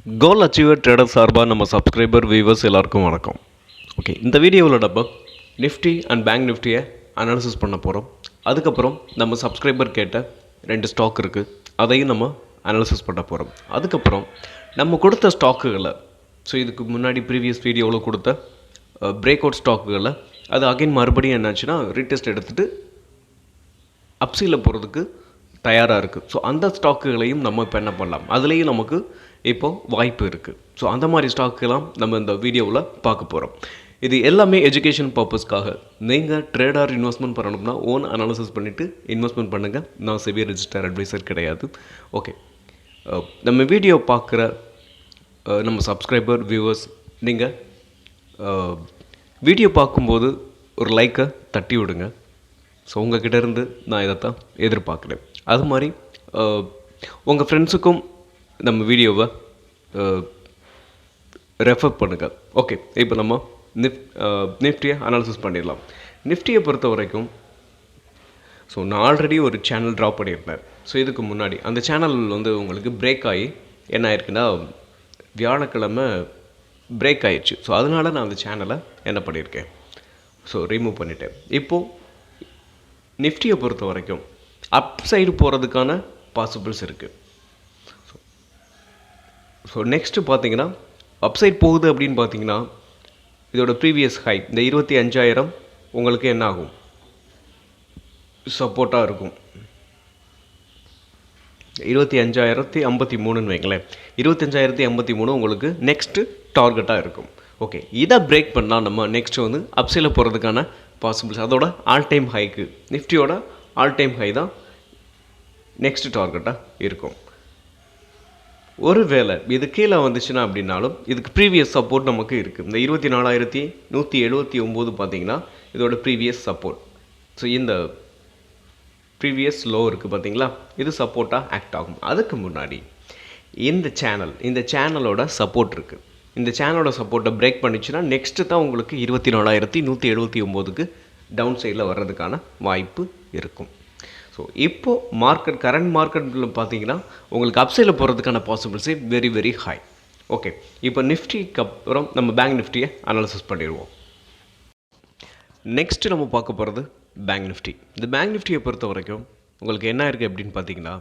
கோல் achiever trader சார்பாக நம்ம subscriber viewers எல்லாருக்கும் வணக்கம். ஓகே, இந்த வீடியோவில் நம்ம நிஃப்டி அண்ட் பேங்க் நிஃப்டியை அனாலிசிஸ் பண்ண போகிறோம். அதுக்கப்புறம் நம்ம சப்ஸ்கிரைபர் கேட்ட 2 ஸ்டாக் இருக்குது, அதையும் நம்ம அனாலிசிஸ் பண்ண போகிறோம். அதுக்கப்புறம் நம்ம கொடுத்த ஸ்டாக்குகளை, ஸோ இதுக்கு முன்னாடி ப்ரீவியஸ் வீடியோவில் கொடுத்த பிரேக் அவுட் ஸ்டாக்குகளை அது அகைன் மறுபடியும் என்னாச்சுன்னா ரீடெஸ்ட் எடுத்துகிட்டு அப்சைடில் போகிறதுக்கு தயாராக இருக்குது. ஸோ அந்த ஸ்டாக்குகளையும் நம்ம இப்போ என்ன பண்ணலாம், அதுலேயும் நமக்கு இப்போது வாய்ப்பு இருக்குது. ஸோ அந்த மாதிரி ஸ்டாக்குலாம் நம்ம இந்த வீடியோவில் பார்க்க போகிறோம். இது எல்லாமே எஜுகேஷன் பர்பஸ்க்காக. நீங்கள் ட்ரேடர் இன்வெஸ்ட்மெண்ட் பண்ணணும்னா ஓன் அனாலிசிஸ் பண்ணிவிட்டு இன்வெஸ்ட்மெண்ட் பண்ணுங்கள். நான் செவியர் ரிஜிஸ்டர் அட்வைசர் கிடையாது. ஓகே, நம்ம வீடியோ பார்க்குற நம்ம சப்ஸ்கிரைபர் வியூவர்ஸ், நீங்கள் வீடியோ பார்க்கும்போது ஒரு லைக்கை தட்டி விடுங்க. ஸோ உங்கள்கிட்ட இருந்து நான் இதைத்தான் எதிர்பார்க்குறேன். அது மாதிரி உங்கள் ஃப்ரெண்ட்ஸுக்கும் நம்ம வீடியோவை ரெஃபர் பண்ணுங்கள். ஓகே, இப்போ நம்ம நிஃப்டியை அனாலிசிஸ் பண்ணிடலாம். நிஃப்டியை பொறுத்த வரைக்கும் ஸோ நான் ஆல்ரெடி ஒரு சேனல் ட்ராப் பண்ணியிருந்தேன். ஸோ இதுக்கு முன்னாடி அந்த சேனல் உங்களுக்கு பிரேக் ஆகி என்ன ஆயிருக்குன்னா வியாழக்கிழமை பிரேக் ஆயிடுச்சு. ஸோ அதனால் நான் அந்த சேனலை என்ன பண்ணியிருக்கேன், ஸோ ரிமூவ் பண்ணிட்டேன். இப்போது நிஃப்டியை பொறுத்த வரைக்கும் அப் சைடு போகிறதுக்கான பாசிபிள்ஸ் இருக்குது. ஸோ நெக்ஸ்ட்டு பார்த்தீங்கன்னா அப்சைட் போகுது அப்படின்னு பார்த்தீங்கன்னா இதோட ப்ரீவியஸ் ஹை இந்த 25,000 உங்களுக்கு என்ன ஆகும், சப்போர்ட்டாக இருக்கும். 25,053ன்னு வைங்களேன். 25,053 உங்களுக்கு நெக்ஸ்ட்டு டார்கெட்டாக இருக்கும். ஓகே, இதை பிரேக் பண்ணால் நம்ம நெக்ஸ்ட்டு அப்சைடில் போகிறதுக்கான பாசிபிள்ஸ், அதோட ஆல் டைம் ஹைக்கு நிஃப்டியோட ஆல் டைம் ஹை தான் நெக்ஸ்ட் டார்கெட்டாக இருக்கும். ஒரு வேளை இது கீழே வந்துச்சுன்னா அப்படின்னாலும் இதுக்கு ப்ரீவியஸ் சப்போர்ட் நமக்கு இருக்குது. இந்த 24,179 பார்த்தீங்கன்னா இதோட ப்ரீவியஸ் சப்போர்ட். ஸோ இந்த ப்ரீவியஸ் லோ இருக்குது பார்த்தீங்களா, இது சப்போர்ட்டாக ஆக்ட் ஆகும். அதுக்கு முன்னாடி இந்த சேனலோட சப்போர்ட் இருக்குது. இந்த சேனலோட சப்போர்ட்டை பிரேக் பண்ணிச்சுன்னா நெக்ஸ்ட்டு தான் உங்களுக்கு 24,179க்கு டவுன் சைடில் வர்றதுக்கான வாய்ப்பு இருக்கும். ஸோ இப்போது கரண்ட் மார்க்கெட்டில் பார்த்தீங்கன்னா உங்களுக்கு அப்சைடில் போகிறதுக்கான possibility very very high. Okay, இப்போ நிஃப்டிக்கு அப்புறம் நம்ம பேங்க் நிஃப்டியை அனாலிசிஸ் பண்ணிடுவோம். நெக்ஸ்ட்டு நம்ம பார்க்க போகிறது பேங்க் நிஃப்டி. இந்த பேங்க் நிஃப்டியை பொறுத்த வரைக்கும் உங்களுக்கு என்ன இருக்குது அப்படின்னு பார்த்தீங்கன்னா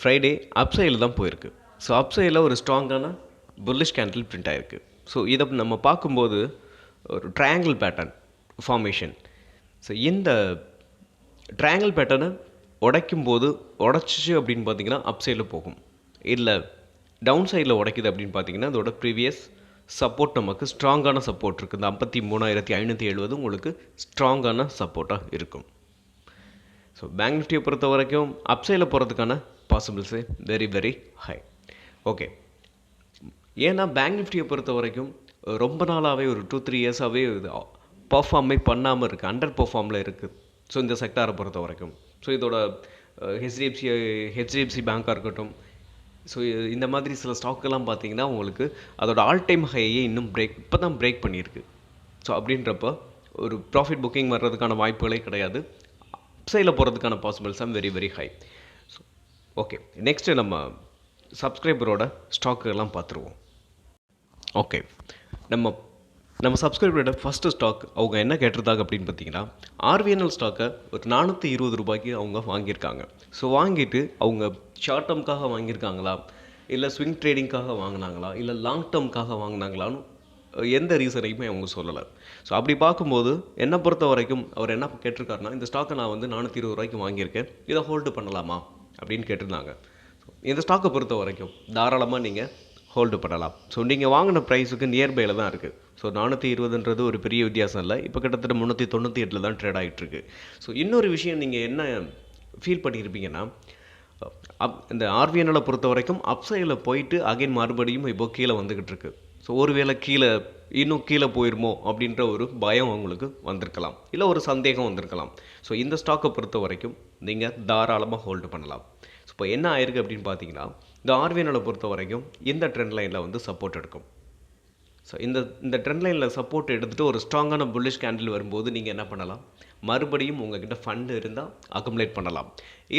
ஃப்ரைடே அப்சைடில் தான் போயிருக்கு. ஸோ அப்சைடில் ஒரு ஸ்ட்ராங்கான புல்லிஷ் கேண்டில் பிரிண்ட் ஆகிருக்கு. ஸோ இதை நம்ம பார்க்கும்போது ஒரு ட்ரையாங்கிள் பேட்டர்ன் ஃபார்மேஷன். ஸோ இந்த ட்ரையாங்கிள் பேட்டர்னை உடைச்சிச்சு அப்படின்னு பார்த்தீங்கன்னா அப்சைடில் போகும். இல்லை டவுன் சைடில் உடைக்குது அப்படின்னு பார்த்தீங்கன்னா அதோட ப்ரீவியஸ் சப்போர்ட் நமக்கு ஸ்ட்ராங்கான சப்போர்ட் இருக்குது. இந்த 53,570 உங்களுக்கு ஸ்ட்ராங்கான சப்போர்ட்டாக இருக்கும். ஸோ பேங்க் நிஃப்டியை பொறுத்த வரைக்கும் அப்சைடில் போகிறதுக்கான possibility very very high. Okay, ஏன்னா பேங்க் நிஃப்டியை பொறுத்த வரைக்கும் ரொம்ப நாளாகவே ஒரு 2-3 இயர்ஸாகவே பர்ஃபார்மே பண்ணாமல் இருக்குது, அண்டர் பர்ஃபார்மில் இருக்குது. ஸோ இந்த செக்டாரை பொறுத்த வரைக்கும் ஸோ இதோட ஹெச்டிஎஃப்சி பேங்காக இருக்கட்டும், ஸோ இந்த மாதிரி சில ஸ்டாக்கெல்லாம் பார்த்தீங்கன்னா உங்களுக்கு அதோட ஆல் டைம் ஹையே இன்னும் இப்போ தான் பிரேக் பண்ணியிருக்கு. ஸோ அப்படின்றப்ப ஒரு ப்ராஃபிட் புக்கிங் வர்றதுக்கான வாய்ப்புகளே கிடையாது. அப்சைடில் போகிறதுக்கான possibles are very very high. So okay, next நம்ம சப்ஸ்கிரைபரோட ஸ்டாக்குகள்லாம் பார்த்துருவோம். ஓகே, நம்ம சப்ஸ்கிரைபரோட ஃபஸ்ட்டு ஸ்டாக் அவங்க என்ன கேட்டிருந்தாங்க அப்படின்னு பார்த்தீங்கன்னா ஆர்விஎன்எல் ஸ்டாக்கை ஒரு 420 ரூபாய்க்கு அவங்க வாங்கியிருக்காங்க. ஸோ வாங்கிட்டு அவங்க ஷார்ட் டேர்முக்காக வாங்கியிருக்காங்களா, இல்லை ஸ்விங் ட்ரேடிங்காக வாங்கினாங்களா, இல்லை லாங் டேர்முக்காக வாங்கினாங்களான்னு எந்த ரீசனையுமே அவங்க சொல்லலை. ஸோ அப்படி பார்க்கும்போது என்னை பொறுத்த வரைக்கும் அவர் என்ன கேட்டிருக்காருன்னா, இந்த ஸ்டாக்கை நான் 420 ரூபாய்க்கு வாங்கியிருக்கேன், இதை ஹோல்டு பண்ணலாமா அப்படின்னு கேட்டிருந்தாங்க. இந்த ஸ்டாக்கை பொறுத்த வரைக்கும் தாராளமாக நீங்கள் ஹோல்டு பண்ணலாம். ஸோ நீங்கள் வாங்கின ப்ரைஸுக்கு நியர்பையில் தான் இருக்குது. ஸோ 420ன்றது ஒரு பெரிய வித்தியாசம் இல்லை, இப்போ கிட்டத்தட்ட 398 தான் ட்ரேட் ஆகிட்டுருக்கு. ஸோ இன்னொரு விஷயம் நீங்கள் என்ன ஃபீல் பண்ணியிருப்பீங்கன்னா, இந்த ஆர்விஎன்எல்லை பொறுத்த வரைக்கும் அப்சைடில் போயிட்டு அகைன் மறுபடியும் இப்போ கீழே வந்துக்கிட்டு இருக்கு. ஸோ ஒருவேளை இன்னும் கீழே போயிருமோ அப்படின்ற ஒரு பயம் உங்களுக்கு வந்திருக்கலாம், இல்லை ஒரு சந்தேகம் வந்திருக்கலாம். ஸோ இந்த ஸ்டாக்கை பொறுத்த வரைக்கும் நீங்கள் தாராளமாக ஹோல்டு பண்ணலாம். ஸோ இப்போ என்ன ஆயிருக்கு அப்படின்னு பார்த்தீங்கன்னா இந்த ஆர்விஎன்எல்லை பொறுத்த வரைக்கும் இந்த ட்ரெண்ட் லைனில் சப்போர்ட் எடுக்கும். ஸோ இந்த ட்ரெண்ட் லைனில் சப்போர்ட் எடுத்துகிட்டு ஒரு ஸ்ட்ராங்கான புல்லிஷ் கேண்டில் வரும்போது நீங்கள் என்ன பண்ணலாம், மறுபடியும் உங்கள்கிட்ட ஃபண்டு இருந்தால் அக்குமுலேட் பண்ணலாம்.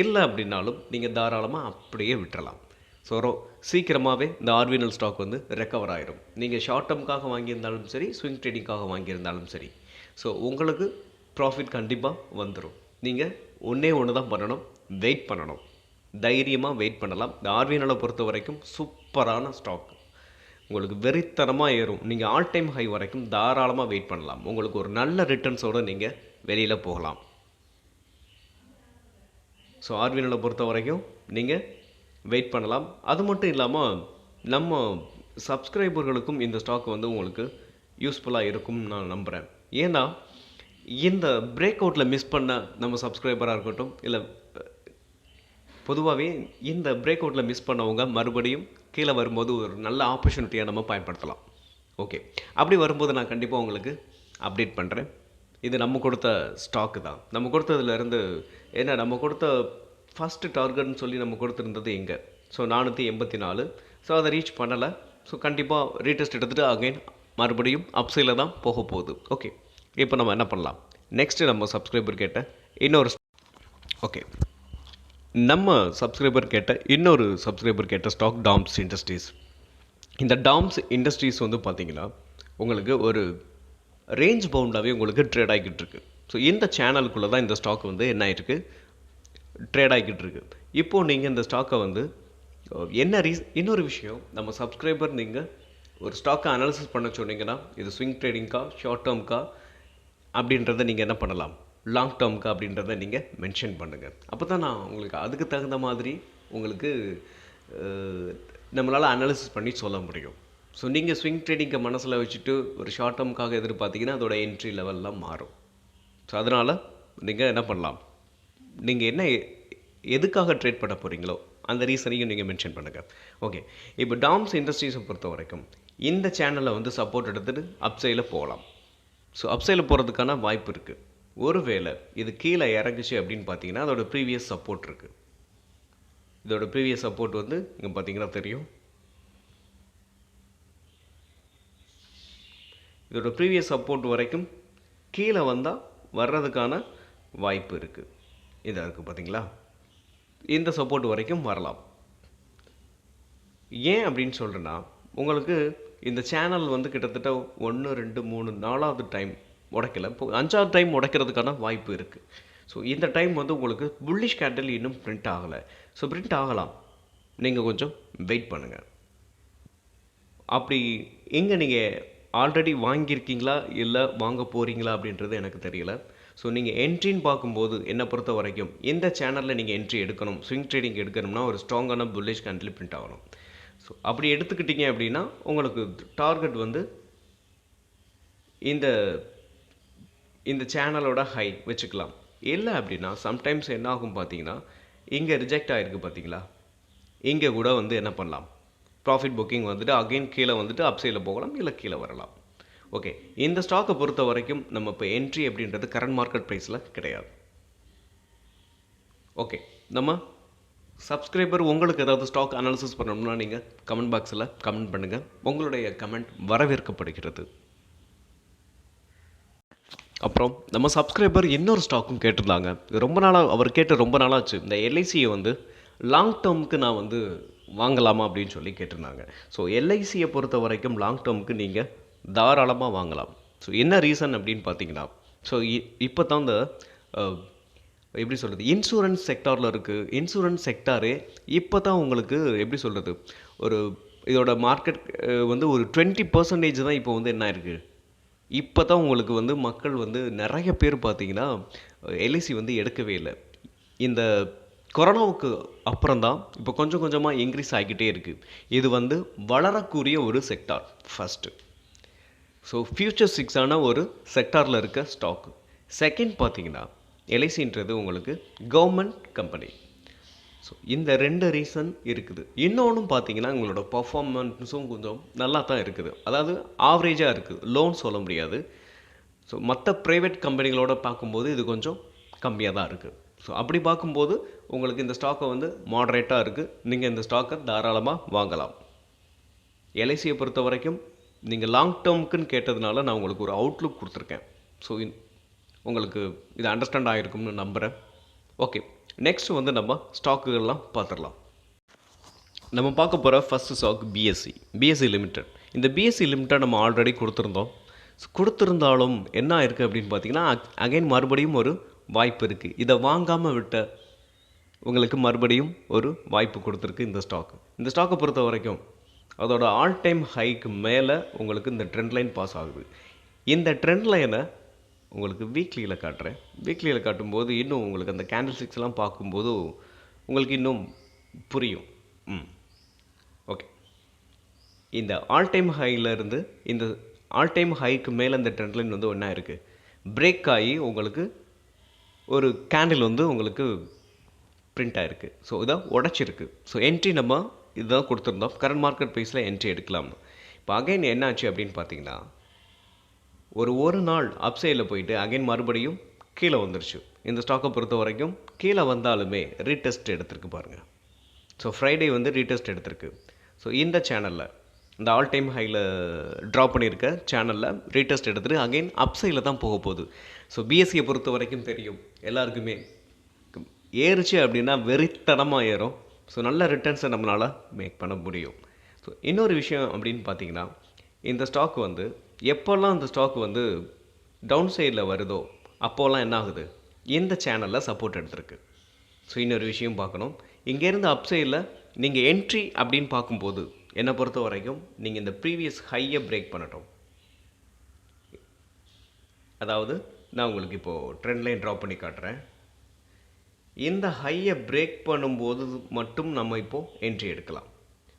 இல்லை அப்படின்னாலும் நீங்கள் தாராளமாக அப்படியே விட்டுறலாம். ஸோ சீக்கிரமாகவே இந்த ஆர்வினல் ஸ்டாக் வந்து ரெக்கவர் ஆயிரும். நீங்கள் ஷார்ட் டேர்முக்காக வாங்கியிருந்தாலும் சரி, ஸ்விங் ட்ரேடிங்காக வாங்கியிருந்தாலும் சரி. ஸோ உங்களுக்கு ப்ராஃபிட் கண்டிப்பாக வந்துடும். நீங்கள் ஒன்றே ஒன்று தான் பண்ணணும், வெயிட் பண்ணணும். தைரியமாக வெயிட் பண்ணலாம். இந்த ஆர்வினலை பொறுத்த வரைக்கும் சூப்பரான ஸ்டாக். உங்களுக்கு வெறித்தனமாக ஏறும். நீங்கள் ஆல் டைம் ஹை வரைக்கும் தாராளமாக வெயிட் பண்ணலாம். உங்களுக்கு ஒரு நல்ல ரிட்டர்ன்ஸோடு நீங்கள் வெளியில் போகலாம். ஸோ ஆர்வினலை பொறுத்த வரைக்கும் நீங்கள் வெயிட் பண்ணலாம். அது மட்டும் இல்லாமல் நம்ம சப்ஸ்கிரைபர்களுக்கும் இந்த ஸ்டாக் வந்து உங்களுக்கு யூஸ்ஃபுல்லாக இருக்கும்னு நான் நம்புகிறேன். ஏன்னா இந்த பிரேக் அவுட்டில் மிஸ் பண்ண நம்ம சப்ஸ்கிரைபராக இருக்கட்டும், இல்லை பொதுவாகவே இந்த பிரேக் அவுட்டில் மிஸ் பண்ணவங்க மறுபடியும் கீழே வரும்போது ஒரு நல்ல ஆப்பர்ச்சுனிட்டியாக நம்ம பயன்படுத்தலாம். ஓகே, அப்படி வரும்போது நான் கண்டிப்பாக உங்களுக்கு அப்டேட் பண்ணுறேன். இது நம்ம கொடுத்த ஸ்டாக்கு தான். நம்ம கொடுத்ததுலேருந்து ஏன்னா நம்ம கொடுத்த ஃபஸ்ட்டு டார்கெட்னு சொல்லி நம்ம கொடுத்துருந்தது எங்கே, ஸோ 484. ஸோ அதை ரீச் பண்ணலை. ஸோ கண்டிப்பாக ரீடெஸ்ட் எடுத்துகிட்டு அகைன் மறுபடியும் அப்சைடில் தான் போக போகுது. ஓகே, இப்போ நம்ம என்ன பண்ணலாம், நெக்ஸ்ட்டு நம்ம சப்ஸ்கிரைபர் கேட்ட இன்னொரு சப்ஸ்கிரைபர் கேட்ட ஸ்டாக் டாம்ஸ் இண்டஸ்ட்ரீஸ். இந்த டாம்ஸ் இண்டஸ்ட்ரீஸ் வந்து பார்த்திங்கன்னா உங்களுக்கு ஒரு ரேஞ்ச் பவுண்டாகவே உங்களுக்கு ட்ரேட் ஆகிக்கிட்டு இருக்கு. ஸோ இந்த சேனலுக்குள்ளே தான் இந்த ஸ்டாக் வந்து என்ன ஆகிருக்கு, ட்ரேட் ஆகிக்கிட்டு இருக்கு. இப்போது நீங்கள் இந்த ஸ்டாக்கை வந்து இன்னொரு விஷயம், நம்ம சப்ஸ்கிரைபர் நீங்கள் ஒரு ஸ்டாக்கை அனாலிசிஸ் பண்ண சொன்னீங்கன்னா இது ஸ்விங் ட்ரேடிங்க்கா, ஷார்ட் டேர்ம்க்கா அப்படின்றத நீங்கள் என்ன பண்ணலாம், லாங் டேர்முக்கு அப்படின்றத நீங்கள் மென்ஷன் பண்ணுங்கள். அப்போ தான் நான் உங்களுக்கு அதுக்கு தகுந்த மாதிரி உங்களுக்கு நம்மளால் அனாலிசிஸ் பண்ணி சொல்ல முடியும். ஸோ நீங்கள் ஸ்விங் ட்ரேடிங்கை மனசில் வச்சுட்டு ஒரு ஷார்ட் டேர்முக்காக எதிர்பார்த்தீங்கன்னா அதோட என்ட்ரி லெவல்லாம் மாறும். ஸோ அதனால் நீங்கள் என்ன பண்ணலாம், நீங்கள் என்ன எதுக்காக ட்ரேட் பண்ண போகிறீங்களோ அந்த ரீசனையும் நீங்கள் மென்ஷன் பண்ணுங்கள். ஓகே, இப்போ டாம்ஸ் இண்டஸ்ட்ரீஸை பொறுத்த வரைக்கும் இந்த சேனலில் வந்து சப்போர்ட் எடுத்துகிட்டு அப்சைடில் போகலாம். ஸோ அப்சைடில் போகிறதுக்கான வாய்ப்பு இருக்குது. ஒருவேளை இது கீழே இறங்குச்சு அப்படின்னு பார்த்தீங்கன்னா அதோட ப்ரீவியஸ் சப்போர்ட் இருக்குது. இதோட ப்ரீவியஸ் சப்போர்ட் வந்து இங்கே பார்த்தீங்கன்னா தெரியும். இதோட ப்ரீவியஸ் சப்போர்ட் வரைக்கும் கீழே வந்தால் வர்றதுக்கான வாய்ப்பு இருக்குது. இதாக இருக்குது பார்த்தீங்களா, இந்த சப்போர்ட் வரைக்கும் வரலாம். ஏன் அப்படின்னு சொல்கிறேன்னா, உங்களுக்கு இந்த சேனல் வந்து கிட்டத்தட்ட 1 2 3 4வது டைம் உடைக்கல, இப்போ 5வது டைம் உடைக்கிறதுக்கான வாய்ப்பு இருக்குது. ஸோ இந்த டைம் வந்து உங்களுக்கு புல்லிஷ் கேண்டில் இன்னும் பிரிண்ட் ஆகலை. ஸோ பிரிண்ட் ஆகலாம், நீங்கள் கொஞ்சம் வெயிட் பண்ணுங்கள். அப்படி எங்கே நீங்கள் ஆல்ரெடி வாங்கியிருக்கீங்களா இல்லை வாங்க போகிறீங்களா அப்படின்றது எனக்கு தெரியல. ஸோ நீங்கள் என்ட்ரின்னு பார்க்கும்போது என்னை பொறுத்த வரைக்கும் இந்த சேனலில் நீங்கள் என்ட்ரி எடுக்கணும், ஸ்விங் ட்ரேடிங் எடுக்கணும்னா ஒரு ஸ்ட்ராங்கான புல்லிஷ் கேண்டில் பிரிண்ட் ஆகணும். ஸோ அப்படி எடுத்துக்கிட்டீங்க அப்படின்னா உங்களுக்கு டார்கெட் வந்து இந்த சேனலோட ஹை வச்சுக்கலாம். இல்லை அப்படின்னா சம்டைம்ஸ் என்ன ஆகும் பார்த்தீங்கன்னா, இங்கே ரிஜெக்ட் ஆகிருக்கு பார்த்தீங்களா, இங்கே கூட வந்து என்ன பண்ணலாம், ப்ராஃபிட் புக்கிங் வந்துட்டு அகைன் கீழே வந்துட்டு அப்சைடில் போகலாம், இல்லை கீழே வரலாம். ஓகே, இந்த ஸ்டாக்கை பொறுத்த வரைக்கும் நம்ம இப்போ என்ட்ரி அப்படின்றது கரண்ட் மார்க்கெட் ப்ரைஸில் கிடையாது. ஓகே, நம்ம சப்ஸ்கிரைபர் உங்களுக்கு ஏதாவது ஸ்டாக் அனாலிசிஸ் பண்ணணும்னா நீங்கள் கமெண்ட் பாக்ஸில் கமெண்ட் பண்ணுங்கள். உங்களுடைய கமெண்ட் வரவேற்கப்படுகிறது. அப்புறம் நம்ம சப்ஸ்கிரைபர் இன்னொரு ஸ்டாக்கும் கேட்டிருந்தாங்க. அவர் கேட்டு ரொம்ப நாளாச்சு. இந்த எல்ஐசியை வந்து லாங் டேர்முக்கு நான் வந்து வாங்கலாமா அப்படின்னு சொல்லி கேட்டிருந்தாங்க. ஸோ எல்ஐசியை பொறுத்த வரைக்கும் லாங் டேர்முக்கு நீங்கள் தாராளமாக வாங்கலாம். ஸோ என்ன ரீசன் அப்படின்னு பார்த்தீங்கன்னா, ஸோ இப்போ தான் இந்த எப்படி சொல்கிறது, இன்சூரன்ஸ் செக்டாரில் இருக்குது. இன்சூரன்ஸ் செக்டாரே இப்போ தான் உங்களுக்கு எப்படி சொல்கிறது, இதோட மார்க்கெட் வந்து ஒரு 20% தான் இப்போ வந்து என்ன இருக்குது. இப்போ தான் உங்களுக்கு வந்து மக்கள் வந்து நிறைய பேர் பார்த்தீங்கன்னா எல்ஐசி வந்து எடுக்கவே இல்லை. இந்த கொரோனாவுக்கு அப்புறம் தான் இப்போ கொஞ்சம் கொஞ்சமாக இன்க்ரீஸ் ஆகிக்கிட்டே இருக்குது. இது வந்து வளரக்கூடிய ஒரு செக்டார் ஃபஸ்ட்டு. ஸோ ஃபியூச்சரிஸ்டிக்கான ஒரு செக்டாரில் இருக்க ஸ்டாக்கு. செகண்ட் பார்த்தீங்கன்னா எல்ஐசின்றது உங்களுக்கு கவர்மெண்ட் கம்பெனி. ஸோ இந்த 2 ரீசன் இருக்குது. இன்னொன்றும் பார்த்தீங்கன்னா உங்களோட பர்ஃபார்மன்ஸும் கொஞ்சம் நல்லா தான் இருக்குது, அதாவது ஆவரேஜாக இருக்குது, லோன் சொல்ல முடியாது. ஸோ மற்ற ப்ரைவேட் கம்பெனிகளோட பார்க்கும்போது இது கொஞ்சம் கம்மியாக தான் இருக்குது. ஸோ அப்படி பார்க்கும்போது உங்களுக்கு இந்த ஸ்டாக்கை வந்து மாடரேட்டாக இருக்குது, நீங்கள் இந்த ஸ்டாக்கை தாராளமாக வாங்கலாம். எல்ஐசியை பொறுத்த வரைக்கும் நீங்கள் லாங் டேர்முக்குன்னு கேட்டதுனால நான் உங்களுக்கு ஒரு அவுட்லுக் கொடுத்துருக்கேன். ஸோ உங்களுக்கு இது அண்டர்ஸ்டாண்ட் ஆகிருக்கும்னு நம்புகிறேன். ஓகே, நெக்ஸ்ட் வந்து நம்ம ஸ்டாக்குகள்லாம் பார்த்துடலாம். நம்ம பார்க்க போகிற ஃபஸ்ட்டு ஸ்டாக் பிஎஸ்சி லிமிடெட். இந்த பிஎஸ்சி லிமிடெட் நம்ம ஆல்ரெடி கொடுத்துருந்தோம். கொடுத்துருந்தாலும் என்ன ஆயிருக்கு அப்படின்னு பார்த்தீங்கன்னா, அகைன் மறுபடியும் ஒரு வாய்ப்பு இருக்குது. இதை வாங்காமல் விட்ட உங்களுக்கு மறுபடியும் ஒரு வாய்ப்பு கொடுத்துருக்கு இந்த ஸ்டாக். இந்த ஸ்டாக்கை பொறுத்த வரைக்கும் அதோட ஆல் டைம் ஹைக்கு மேலே உங்களுக்கு இந்த ட்ரெண்ட் லைன் பாஸ் ஆகுது. இந்த ட்ரெண்ட் லைனை உங்களுக்கு வீக்லியில் காட்டுறேன். வீக்லியில் காட்டும்போது இன்னும் உங்களுக்கு அந்த கேண்டில் ஸ்டிக்ஸ்லாம் பார்க்கும்போது உங்களுக்கு இன்னும் புரியும். ஓகே, இந்த ஆல் டைம் ஹையிலேருந்து இந்த ஆல் டைம் ஹைக்கு மேலே இந்த ட்ரெண்ட் லைன் வந்து ஒன்றா இருக்குது, பிரேக் ஆகி உங்களுக்கு ஒரு கேண்டில் வந்து உங்களுக்கு பிரிண்ட் ஆகிருக்கு. ஸோ இதை உடச்சிருக்கு. ஸோ என்ட்ரி நம்ம இதுதான் கொடுத்துருந்தோம். கரண்ட் மார்க்கெட் ப்ரைஸில் என்ட்ரி எடுக்கலாம்னு. இப்போ அகைன் என்ன ஆச்சு அப்படின்னு பார்த்தீங்கன்னா, ஒரு நாள் அப்சைடில் போயிட்டு அகைன் மறுபடியும் கீழே வந்துருச்சு. இந்த ஸ்டாக்கை பொறுத்த வரைக்கும் கீழே வந்தாலுமே ரீடெஸ்ட் எடுத்திருக்கு பாருங்கள். ஸோ ஃப்ரைடே வந்து ரீடெஸ்ட் எடுத்திருக்கு. ஸோ இந்த சேனலில் இந்த ஆல் டைம் ஹையில் ட்ராப் பண்ணியிருக்க சேனலில் ரீடெஸ்ட் எடுத்துகிட்டு அகைன் அப்சைடில் தான் போக போகுது. ஸோ பிஎஸ்சியை பொறுத்த வரைக்கும் தெரியும் எல்லாருக்குமே, ஏறுச்சு அப்படின்னா வெறித்தனமாக ஏறும். ஸோ நல்ல ரிட்டர்ன்ஸை நம்மளால் மேக் பண்ண முடியும். ஸோ இன்னொரு விஷயம் அப்படின்னு பார்த்தீங்கன்னா, இந்த ஸ்டாக் வந்து எப்போல்லாம் இந்த ஸ்டாக் வந்து டவுன் சைடில் வருதோ அப்போல்லாம் என்ன ஆகுது, இந்த சேனலில் சப்போர்ட் எடுத்திருக்கு. ஸோ இன்னொரு விஷயம் பார்க்கணும், இங்கேருந்து அப்சைடில் நீங்கள் என்ட்ரி அப்படின்னு பார்க்கும்போது என்னை பொறுத்த வரைக்கும் நீங்கள் இந்த ப்ரீவியஸ் ஹையை பிரேக் பண்ணட்டும். அதாவது நான் உங்களுக்கு இப்போது ட்ரெண்ட் லைன் ட்ராப் பண்ணி காட்டுறேன். இந்த ஹையை பிரேக் பண்ணும்போது மட்டும் நம்ம இப்போது என்ட்ரி எடுக்கலாம்.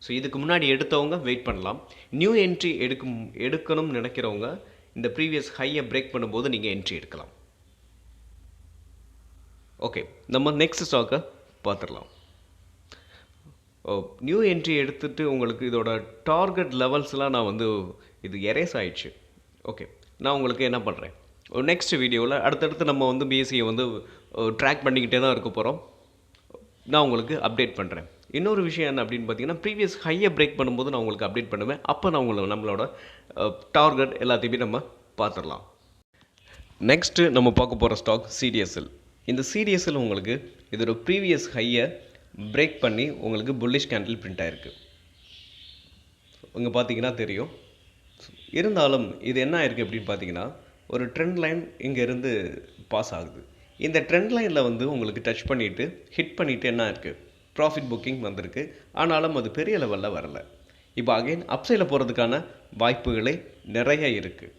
ஸோ இதுக்கு முன்னாடி எடுத்தவங்க வெயிட் பண்ணலாம். நியூ என்ட்ரி எடுக்கணும்னு நினைக்கிறவங்க இந்த ப்ரீவியஸ் ஹையை பிரேக் பண்ணும்போது நீங்கள் என்ட்ரி எடுக்கலாம். ஓகே, நம்ம நெக்ஸ்ட் ஸ்டாக்கை பார்த்துடலாம். நியூ என்ட்ரி எடுத்துகிட்டு உங்களுக்கு இதோட டார்கெட் லெவல்ஸ்லாம் நான் வந்து இது எரேஸ் ஆயிடுச்சு. ஓகே, நான் உங்களுக்கு என்ன பண்ணுறேன், ஒரு நெக்ஸ்ட் வீடியோவில் அடுத்தடுத்து நம்ம வந்து பிஎஸ்சியை வந்து ட்ராக் பண்ணிக்கிட்டே தான் இருக்க போகிறோம். நான் உங்களுக்கு அப்டேட் பண்ணுறேன். இன்னொரு விஷயம் என்ன அப்படின்னு பார்த்தீங்கன்னா, ப்ரீவியஸ் ஹையை பிரேக் பண்ணும்போது நான் உங்களுக்கு அப்டேட் பண்ணுவேன். அப்போ நான் நம்மளோட டார்கெட் எல்லாத்தையுமே நம்ம பார்த்துடலாம். நெக்ஸ்ட்டு நம்ம பார்க்க போகிற ஸ்டாக் சிடிஎஸ்எல். இந்த சிடிஎஸ்எல் உங்களுக்கு இதோட ப்ரீவியஸ் ஹையை பிரேக் பண்ணி உங்களுக்கு புல்லிஷ் கேண்டில் பிரிண்ட் ஆகிருக்கு. இங்கே பார்த்தீங்கன்னா தெரியும். இருந்தாலும் இது என்ன ஆயிருக்கு அப்படின்னு பார்த்தீங்கன்னா, ஒரு ட்ரெண்ட் லைன் இங்கேருந்து பாஸ் ஆகுது. இந்த ட்ரெண்ட் லைனில் வந்து உங்களுக்கு டச் பண்ணிவிட்டு ஹிட் பண்ணிவிட்டு என்ன இருக்குது, ப்ராஃபிட் புக்கிங் வந்திருக்கு. ஆனாலும் அது பெரிய லெவலில் வரலை. இப்போ அகைன் அப்சைடில் போகிறதுக்கான வாய்ப்புகளே நிறைய இருக்குது.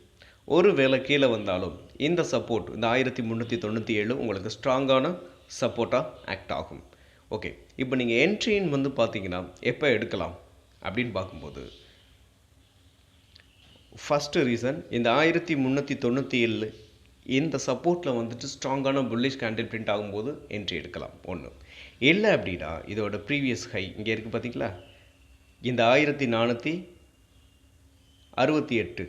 ஒரு வேளை கீழே வந்தாலும் இந்த சப்போர்ட் இந்த 1397 உங்களுக்கு ஸ்ட்ராங்கான சப்போர்ட்டாக ஆக்ட் ஆகும். ஓகே, இப்போ நீங்கள் என்ட்ரின்னு வந்து பார்த்தீங்கன்னா எப்போ எடுக்கலாம் அப்படின்னு பார்க்கும்போது, ஃபஸ்ட்டு ரீசன் இந்த 1397 இந்த சப்போர்ட்டில் வந்துட்டு ஸ்ட்ராங்கான புல்லிஷ் கேண்டில் பிரிண்ட் ஆகும்போது என்ட்ரி எடுக்கலாம் ஒன்று. இல்லை அப்படின்னா இதோட ப்ரீவியஸ் ஹை இங்கே இருக்குது பார்த்தீங்களா, இந்த 1468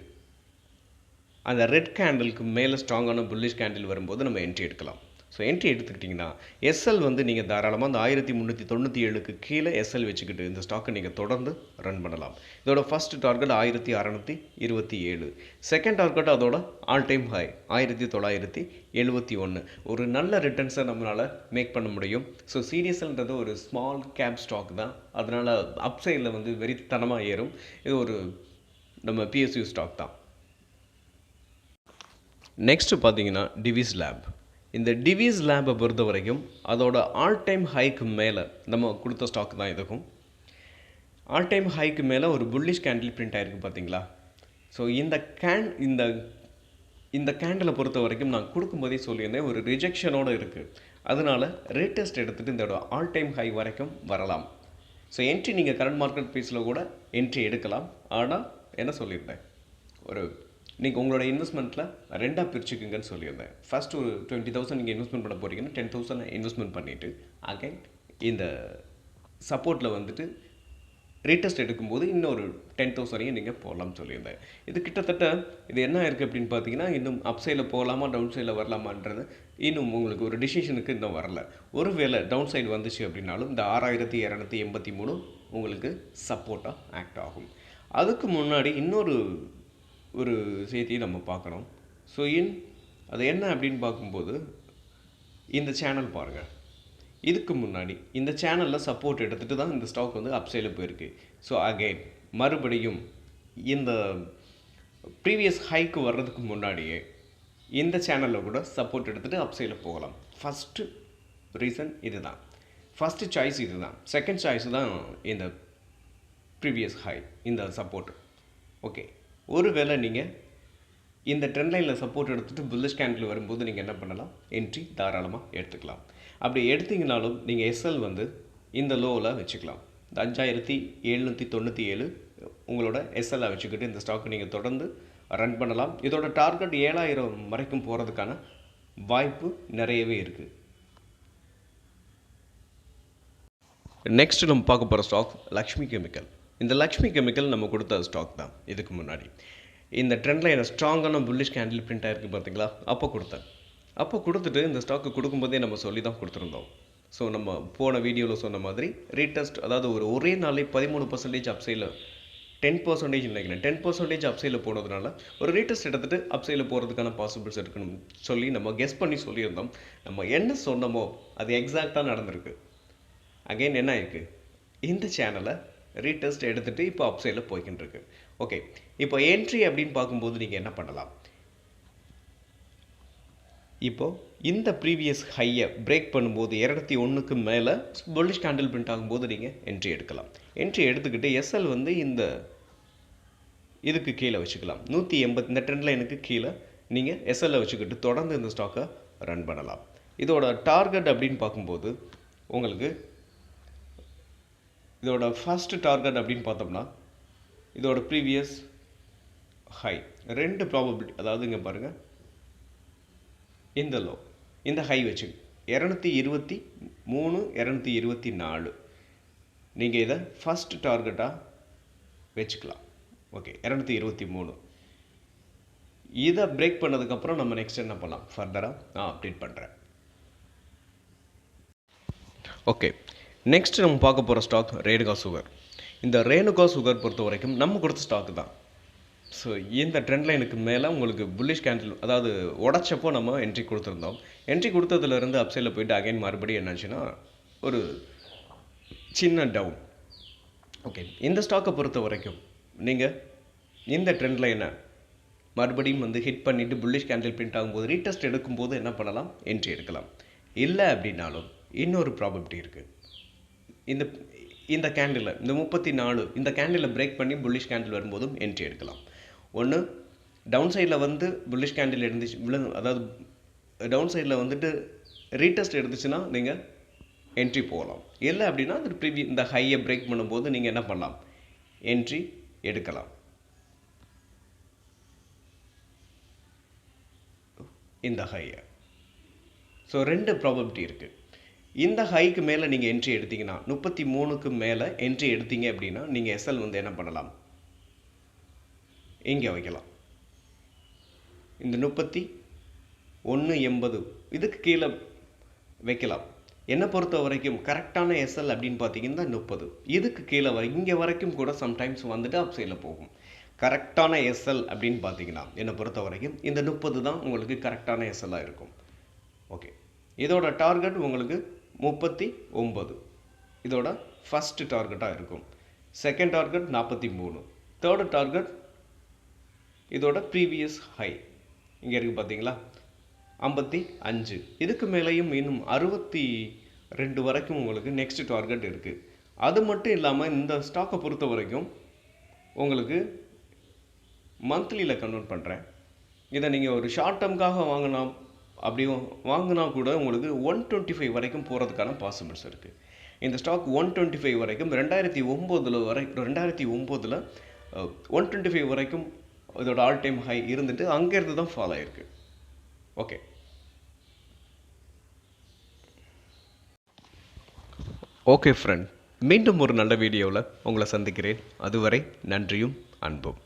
அந்த ரெட் கேண்டிலுக்கு மேலே ஸ்ட்ராங்கான புல்லிஷ் கேண்டில் வரும்போது நம்ம என்ட்ரி எடுக்கலாம். ஸோ என்ட்ரி எடுத்துக்கிட்டிங்கன்னா எஸ்எல் வந்து நீங்கள் தாராளமாக அந்த 1397க்கு கீழே எஸ்எல் வச்சுக்கிட்டு இந்த ஸ்டாக்கை நீங்கள் தொடர்ந்து ரன் பண்ணலாம். இதோட ஃபஸ்ட் டார்கெட் 1627, செகண்ட் டார்கெட் அதோட ஆல் டைம் ஹை 1971. ஒரு நல்ல ரிட்டர்ன்ஸை நம்மளால் மேக் பண்ண முடியும். ஸோ சிடிஎஸ்எல்ன்றது ஒரு ஸ்மால் கேப் ஸ்டாக் தான், அதனால் அப்சைடில் வந்து வெறித்தனமாக ஏறும். இது ஒரு நம்ம பிஎஸ்யூ ஸ்டாக் தான். நெக்ஸ்ட்டு பார்த்தீங்கன்னா டிவிஸ் லேப். இந்த டிவிஸ் லேபை பொறுத்த வரைக்கும் அதோட ஆல் டைம் ஹைக்கு மேலே நம்ம கொடுத்த ஸ்டாக் தான் இதுக்கும். ஆல் டைம் ஹைக்கு மேலே ஒரு புல்லிஷ் கேண்டில் பிரிண்ட் ஆகிருக்கு பார்த்தீங்களா. ஸோ இந்த கேண்டிலை பொறுத்த வரைக்கும் நான் கொடுக்கும்போதே சொல்லியிருந்தேன் ஒரு ரிஜெக்ஷனோடு இருக்குது. அதனால் ரேட்டஸ்ட் எடுத்துகிட்டு இந்த ஆல் டைம் ஹை வரைக்கும் வரலாம். ஸோ என்ட்ரி நீங்கள் கரண்ட் மார்க்கெட் ப்ரைஸில் கூட என்ட்ரி எடுக்கலாம். ஆனால் என்ன சொல்லியிருந்தேன், ஒரு நீங்கள் உங்களோட இன்வெஸ்ட்மெண்ட்டில் ரெண்டாக பிரிச்சுக்குங்கன்னு சொல்லியிருந்தேன். ஃபஸ்ட் ஒரு 20,000 நீங்கள் இன்வெஸ்ட்மெண்ட் பண்ண போகிறீங்கன்னா 10,000 இன்வெஸ்ட்மெண்ட் பண்ணிவிட்டு அகைன் இந்த சப்போர்ட்டில் வந்துட்டு ரீடெஸ்ட் எடுக்கும்போது இன்னொரு 10,000 நீங்கள் போகலாம்னு சொல்லியிருந்தேன். இது கிட்டத்தட்ட இது என்ன இருக்குது அப்படின்னு பார்த்தீங்கன்னா, இன்னும் அப் சைடில் போகலாமா டவுன் சைடில் வரலாமான்றது இன்னும் உங்களுக்கு ஒரு டிசிஷனுக்கு இன்னும் வரல. ஒருவேளை டவுன் சைடு வந்துச்சு அப்படின்னாலும் இந்த 6283 உங்களுக்கு சப்போர்ட்டாக ஆக்ட் ஆகும். அதுக்கு முன்னாடி இன்னொரு செய்தியை நம்ம பார்க்கணும். ஸோ அது என்ன அப்படின்னு பார்க்கும்போது இந்த சேனல் பாருங்கள். இதுக்கு முன்னாடி இந்த சேனலில் சப்போர்ட் எடுத்துகிட்டு தான் இந்த ஸ்டாக் வந்து அப்சைடில் போயிருக்கு. ஸோ அகைன் மறுபடியும் இந்த ப்ரீவியஸ் ஹைக்கு வர்றதுக்கு முன்னாடியே இந்த சேனலில் கூட சப்போர்ட் எடுத்துகிட்டு அப்சைடில் போகலாம். ஃபஸ்ட்டு ரீசன் இது தான், ஃபஸ்ட்டு சாய்ஸ் இது தான். செகண்ட் சாய்ஸ் தான் இந்த ப்ரீவியஸ் ஹை, இந்த சப்போர்ட். ஓகே, ஒருவேளை நீங்கள் இந்த ட்ரெண்ட் லைனில் சப்போர்ட் எடுத்துகிட்டு புல்லிஷ் கேண்டில் வரும்போது நீங்கள் என்ன பண்ணலாம், என்ட்ரி தாராளமாக எடுத்துக்கலாம். அப்படி எடுத்தீங்கனாலும் நீங்கள் எஸ்எல் வந்து இந்த லோவில் வச்சுக்கலாம். இந்த 5797 உங்களோட எஸ்எல்லை வச்சுக்கிட்டு இந்த ஸ்டாக்கை நீங்கள் தொடர்ந்து ரன் பண்ணலாம். இதோட டார்கெட் 7000 வரைக்கும் போகிறதுக்கான வாய்ப்பு நிறையவே இருக்குது. நெக்ஸ்ட் நம்ம பார்க்க போகிற ஸ்டாக் லக்ஷ்மி கெமிக்கல். இந்த லக்ஷ்மி கெமிக்கல் நம்ம கொடுத்த ஸ்டாக் தான். இதுக்கு முன்னாடி இந்த ட்ரெண்ட் லைனை ஸ்ட்ராங்கான புல்லிஷ் கேண்டில் பிரிண்ட் ஆகிருக்கு பார்த்தீங்களா, அப்போ கொடுத்துட்டு இந்த ஸ்டாக்கு கொடுக்கும்போதே நம்ம சொல்லி தான் கொடுத்துருந்தோம். ஸோ நம்ம போன வீடியோவில் சொன்ன மாதிரி ரீடெஸ்ட், அதாவது ஒரே நாளே 13% அப்சைடில் 10% நினைக்கிறேன் 10% அப்சைடில் போனதுனால ஒரு ரீடெஸ்ட் எடுத்துகிட்டு அப்சைடில் போகிறதுக்கான பாசிபிள்ஸ் இருக்குன்னு சொல்லி நம்ம கெஸ் பண்ணி சொல்லியிருந்தோம். நம்ம என்ன சொன்னமோ அது எக்ஸாக்டாக நடந்திருக்கு. அகைன் என்ன ஆயிருக்கு, இந்த சேனலை ரீடெஸ்ட் எடுத்துகிட்டு இப்போ அப்சைடில் போய்கிட்டு இருக்கு. ஓகே, இப்போ என்ட்ரி அப்படின்னு பார்க்கும்போது நீங்கள் என்ன பண்ணலாம், இப்போது இந்த ப்ரீவியஸ் ஹையை பிரேக் பண்ணும்போது 201க்கு மேலே புல்லிஷ் கேண்டில் பிரிண்ட் ஆகும்போது நீங்கள் என்ட்ரி எடுக்கலாம். என்ட்ரி எடுத்துக்கிட்டு எஸ்எல் வந்து இந்த இதுக்கு கீழே வச்சுக்கலாம். 180 இந்த ட்ரெண்ட் லைனுக்கு கீழே நீங்கள் எஸ்எல்லை வச்சுக்கிட்டு தொடர்ந்து இந்த ஸ்டாக்கை ரன் பண்ணலாம். இதோட டார்கெட் அப்படின்னு பார்க்கும்போது உங்களுக்கு இதோட ஃபஸ்ட்டு டார்கெட் அப்படின்னு பார்த்தோம்னா இதோட ப்ரீவியஸ் ஹை 2 ப்ராபபிலிட்டி, அதாவது இங்கே பாருங்கள் இந்த லோ, இந்த ஹை வச்சு 223 224 நீங்கள் இதை ஃபஸ்ட் டார்கெட்டாக வச்சுக்கலாம். ஓகே, 223 இதை பிரேக் பண்ணதுக்கப்புறம் நம்ம நெக்ஸ்ட் என்ன பண்ணலாம், ஃபர்தராக நான் அப்டேட் பண்ணுறேன். ஓகே, நெக்ஸ்ட் நம்ம பார்க்க போகிற ஸ்டாக் ரேணுகா சுகர். இந்த ரேணுகா சுகர் பொறுத்த வரைக்கும் நம்ம கொடுத்த ஸ்டாக்கு தான். ஸோ இந்த ட்ரெண்ட் லைனுக்கு மேலே உங்களுக்கு புல்லிஷ் கேண்டில், அதாவது உடச்சப்போ நம்ம என்ட்ரி கொடுத்துருந்தோம். என்ட்ரி கொடுத்ததுலேருந்து அப்சைடில் போயிட்டு அகைன் மறுபடியும் என்னாச்சுன்னா ஒரு சின்ன டவுன். ஓகே, இந்த ஸ்டாக்கை பொறுத்த வரைக்கும் நீங்கள் இந்த ட்ரெண்ட் லைனை மறுபடியும் வந்து ஹிட் பண்ணிவிட்டு புல்லிஷ் கேண்டில் பிரிண்ட் ஆகும்போது ரீடெஸ்ட் எடுக்கும்போது என்ன பண்ணலாம், என்ட்ரி எடுக்கலாம். இல்லை அப்படின்னாலும் இன்னொரு ப்ராபபிலிட்டி இருக்குது. இந்த கேண்டில் இந்த 34 இந்த கேண்டிலை பிரேக் பண்ணி புல்லிஷ் கேண்டில் வரும்போதும் என்ட்ரி எடுக்கலாம். ஒன்று டவுன் சைடில் வந்து புல்லிஷ் கேண்டில் இருந்துச்சு, அதாவது டவுன் சைடில் வந்துட்டு ரீடெஸ்ட் எடுத்துச்சுன்னா நீங்கள் என்ட்ரி போகலாம். இல்லை அப்படின்னா அது இந்த ஹையை பிரேக் பண்ணும்போது நீங்கள் என்ன பண்ணலாம், என்ட்ரி எடுக்கலாம். இந்த ஹையை ஸோ 2 ப்ராபபிலிட்டி இருக்குது. இந்த ஹைக்கு மேலே நீங்கள் என்ட்ரி எடுத்தீங்கன்னா 33க்கு மேலே என்ட்ரி எடுத்தீங்க அப்படின்னா நீங்கள் எஸ்எல் வந்து என்ன பண்ணலாம், இங்கே வைக்கலாம். இந்த 3180 இதுக்கு கீழே வைக்கலாம். என்னை பொறுத்த வரைக்கும் கரெக்டான எஸ்எல் அப்படின்னு பார்த்தீங்கன்னா 30 இதுக்கு கீழே இங்கே வரைக்கும் கூட சம்டைம்ஸ் வந்துட்டு அப்சைடில் போகும். கரெக்டான எஸ்எல் அப்படின்னு பார்த்தீங்கன்னா என்னை பொறுத்த வரைக்கும் இந்த 30 தான் உங்களுக்கு கரெக்டான எஸ்எல்லாக இருக்கும். ஓகே, இதோட டார்கெட் உங்களுக்கு 39 இதோட ஃபஸ்ட்டு டார்கெட்டாக இருக்கும். செகண்ட் டார்கெட் 43, தேர்டு டார்கெட் இதோட ப்ரீவியஸ் ஹை இங்கே இருக்குது பார்த்தீங்களா 55. இதுக்கு மேலேயும் இன்னும் 62 வரைக்கும் உங்களுக்கு நெக்ஸ்ட் டார்கெட் இருக்குது. அது மட்டும் இல்லாமல் இந்த ஸ்டாக்கை பொறுத்த வரைக்கும் உங்களுக்கு மந்த்லியில் கன்வெர்ட் பண்ணுறேன். இதை நீங்கள் ஒரு ஷார்ட் டேர்முக்காக வாங்கினா கூட உங்களுக்கு 125 வரைக்கும் போகிறதுக்கான பாசிபிள்ஸ் இருக்குது. இந்த ஸ்டாக் 125 வரைக்கும் 2009 125 வரைக்கும் இதோட ஆல் டைம் ஹை இருந்துட்டு அங்கேருந்து தான் ஃபாலோ ஆகிருக்கு. ஓகே ஃப்ரெண்ட், மீண்டும் ஒரு நல்ல வீடியோவில் உங்களை சந்திக்கிறேன். அதுவரை நன்றியும் அன்பும்.